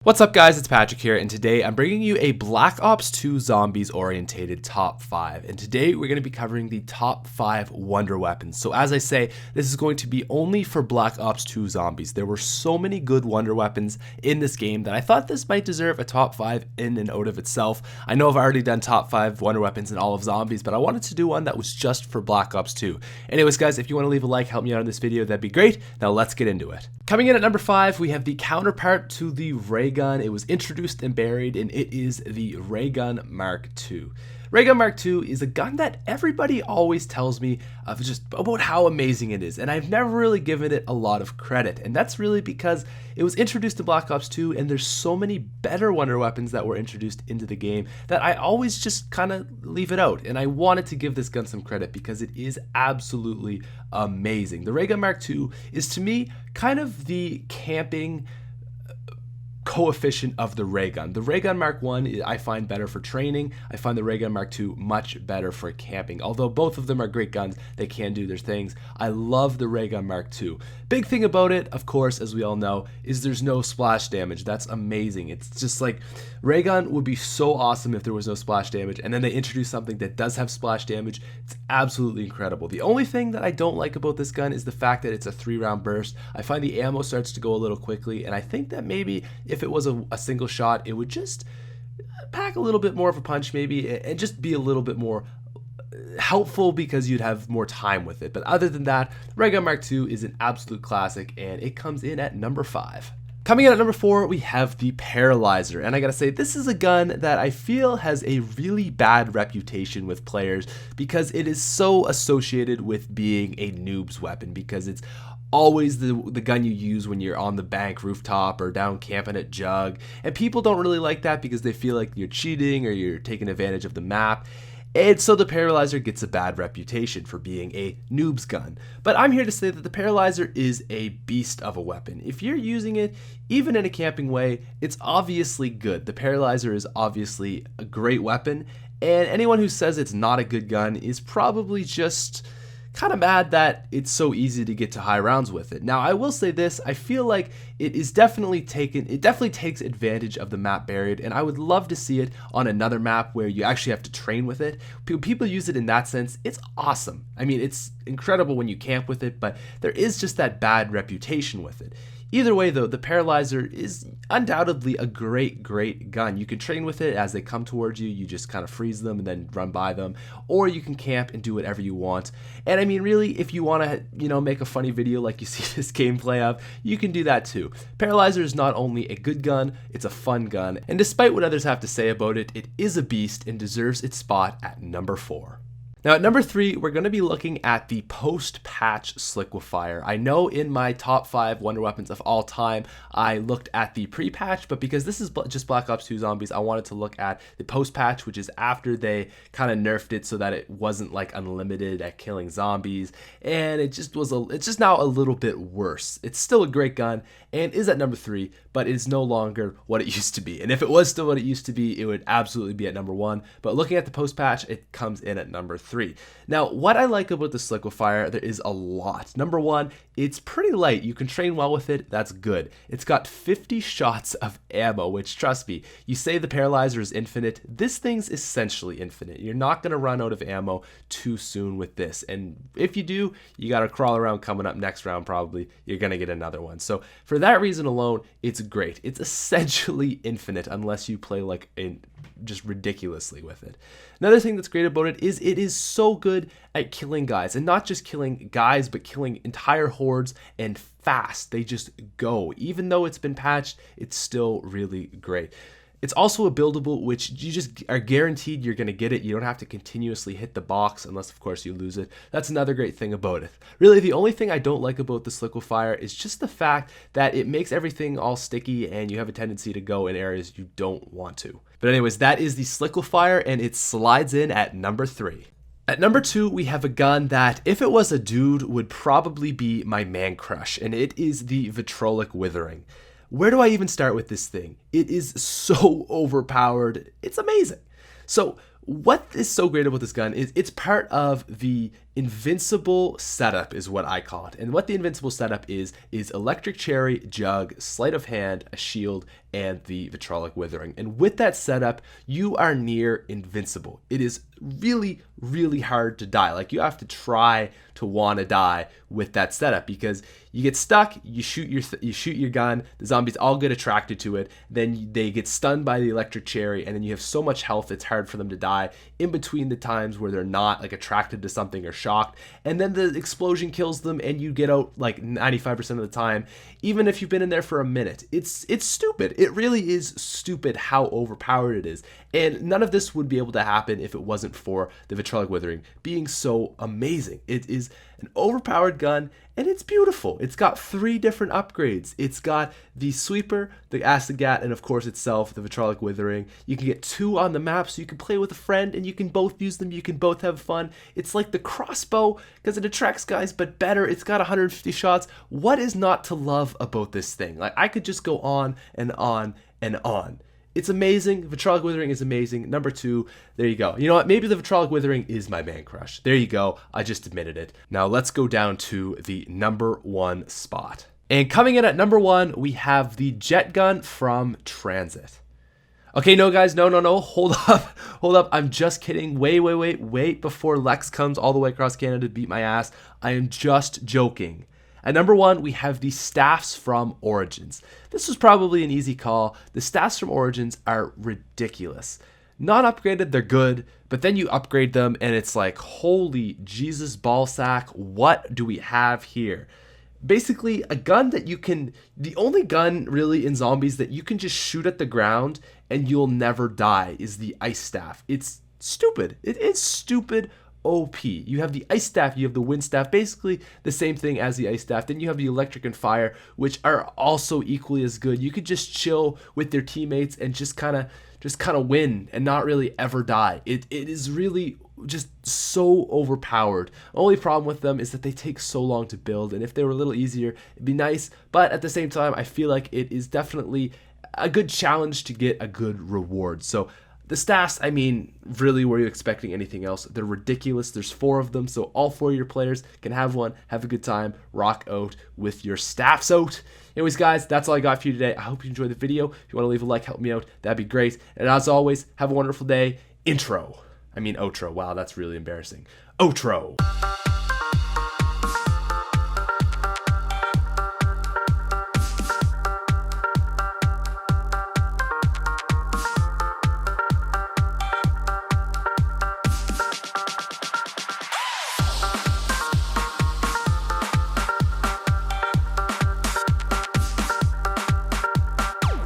What's up guys, it's Patrick here, and today I'm bringing you a Black Ops 2 Zombies orientated top 5. And today we're going to be covering the top 5 wonder weapons. So as I say, this is going to be only for Black Ops 2 Zombies. There were so many good wonder weapons in this game that I thought this might deserve a top 5 in and out of itself. I know I've already done top 5 wonder weapons in all of Zombies, but I wanted to do one that was just for Black Ops 2. Anyways guys, if you want to leave a like, help me out on this video, that'd be great. Now let's get into it. Coming in at number 5, we have the counterpart to the ray gun. It was introduced and buried, and it is the Ray Gun Mark II. Ray Gun Mark II is a gun that everybody always tells me of just about how amazing it is, and I've never really given it a lot of credit, and that's really because it was introduced in Black Ops 2, and there's so many better wonder weapons that were introduced into the game that I always just kind of leave it out, and I wanted to give this gun some credit because it is absolutely amazing. The Ray Gun Mark II is, to me, kind of the camping coefficient of the ray gun. The Ray Gun Mark I I find better for training. I find the Ray Gun Mark II much better for camping. Although both of them are great guns, they can do their things. I love the Ray Gun Mark II. Big thing about it, of course, as we all know, is there's no splash damage. That's amazing. It's just like, ray gun would be so awesome if there was no splash damage, and then they introduce something that does have splash damage. It's absolutely incredible. The only thing that I don't like about this gun is the fact that it's a 3-round burst. I find the ammo starts to go a little quickly, and I think that maybe if it was a single shot, it would just pack a little bit more of a punch maybe, and just be a little bit more helpful because you'd have more time with it. But other than that, Ray Gun Mark II is an absolute classic, and it comes in at number 5. Coming in at number 4, we have the Paralyzer, and I gotta say, this is a gun that I feel has a really bad reputation with players because it is so associated with being a noob's weapon, because it's always the gun you use when you're on the bank rooftop or down camping at Jug, and people don't really like that because they feel like you're cheating or you're taking advantage of the map. And so the Paralyzer gets a bad reputation for being a noob's gun. But I'm here to say that the Paralyzer is a beast of a weapon. If you're using it, even in a camping way, it's obviously good. The Paralyzer is obviously a great weapon, and anyone who says it's not a good gun is probably just kind of mad that it's so easy to get to high rounds with it. Now, I will say this, I feel like it definitely takes advantage of the map buried, and I would love to see it on another map where you actually have to train with it. People use it in that sense. It's awesome. I mean, it's incredible when you camp with it, but there is just that bad reputation with it. Either way though, the Paralyzer is undoubtedly a great gun. You can train with it as they come towards you, you just kind of freeze them and then run by them, or you can camp and do whatever you want. And I mean, really, if you want to, make a funny video like you see this gameplay of, you can do that too. Paralyzer is not only a good gun, it's a fun gun, and despite what others have to say about it, it is a beast and deserves its spot at number 4. Now at number 3, we're going to be looking at the post-patch Sliquifier. I know in my top 5 wonder weapons of all time, I looked at the pre-patch, but because this is just Black Ops 2 Zombies, I wanted to look at the post-patch, which is after they kind of nerfed it so that it wasn't like unlimited at killing zombies, and it's just now a little bit worse. It's still a great gun and is at number 3, but it is no longer what it used to be. And if it was still what it used to be, it would absolutely be at number 1. But looking at the post-patch, it comes in at number 3. Now, what I like about the Sliquifier, there is a lot. Number 1, it's pretty light. You can train well with it. That's good. It's got 50 shots of ammo, which, trust me, you say the Paralyzer is infinite. This thing's essentially infinite. You're not going to run out of ammo too soon with this. And if you do, you got to crawl around coming up next round probably. You're going to get another one. So for that reason alone, it's great. It's essentially infinite unless you play like just ridiculously with it. Another thing that's great about it is so good at killing guys, and not just killing guys, but killing entire hordes and fast. They just go. Even though it's been patched, it's still really great. It's also a buildable, which you just are guaranteed you're going to get it. You don't have to continuously hit the box unless, of course, you lose it. That's another great thing about it. Really, the only thing I don't like about the Sliquifier is just the fact that it makes everything all sticky and you have a tendency to go in areas you don't want to. But anyways, that is the Sliquifier, and it slides in at number 3. At number 2, we have a gun that, if it was a dude, would probably be my man crush, and it is the Vitrolic Withering. Where do I even start with this thing? It is so overpowered. It's amazing. So what is so great about this gun is it's part of the invincible setup is what I call it. And what the invincible setup is electric cherry, jug, sleight of hand, a shield, and the vitrolic withering. And with that setup, you are near invincible. It is really, really hard to die. Like, you have to try to want to die with that setup, because you get stuck, you shoot your gun, the zombies all get attracted to it, then they get stunned by the electric cherry, and then you have so much health it's hard for them to die in between the times where they're not like attracted to something or shocked, and then the explosion kills them and you get out like 95% of the time, even if you've been in there for a minute. It's stupid. It really is stupid how overpowered it is. And none of this would be able to happen if it wasn't for the vitrolic withering being so amazing. It is an overpowered gun, and it's beautiful. It's got 3 different upgrades. It's got the sweeper, the acid gat, and of course itself, the vitrolic withering. You can get 2 on the map, so you can play with a friend and you can both use them. You can both have fun. It's like the crossbow, because it attracts guys, but better. It's got 150 shots. What is not to love about this thing? Like, I could just go on and on and on. It's amazing. Vitrolic withering is amazing. Number 2, there you go. You know what? Maybe the vitrolic withering is my man crush. There you go. I just admitted it. Now let's go down to the number 1 spot. And coming in at number 1, we have the jet gun from Transit. Okay, no guys, no. Hold up. I'm just kidding. Wait before Lex comes all the way across Canada to beat my ass. I am just joking. At number 1, we have the staffs from Origins. This was probably an easy call. The staffs from Origins are ridiculous. Not upgraded, they're good, but then you upgrade them and it's like, holy Jesus ballsack, what do we have here? Basically, a gun that you can, the only gun really in zombies that you can just shoot at the ground and you'll never die is the ice staff. It's stupid. It is stupid OP. You have the ice staff, you have the wind staff, basically the same thing as the ice staff. Then you have the electric and fire, which are also equally as good. You could just chill with your teammates and just kind of win and not really ever die. It is really just so overpowered. Only problem with them is that they take so long to build, and if they were a little easier, it'd be nice. But at the same time, I feel like it is definitely a good challenge to get a good reward. So the staffs, I mean, really, were you expecting anything else? They're ridiculous. There's 4 of them, so all 4 of your players can have one, have a good time, rock out with your staffs out. Anyways, guys, that's all I got for you today. I hope you enjoyed the video. If you want to leave a like, help me out, that'd be great. And as always, have a wonderful day. Outro. Wow, that's really embarrassing. Outro.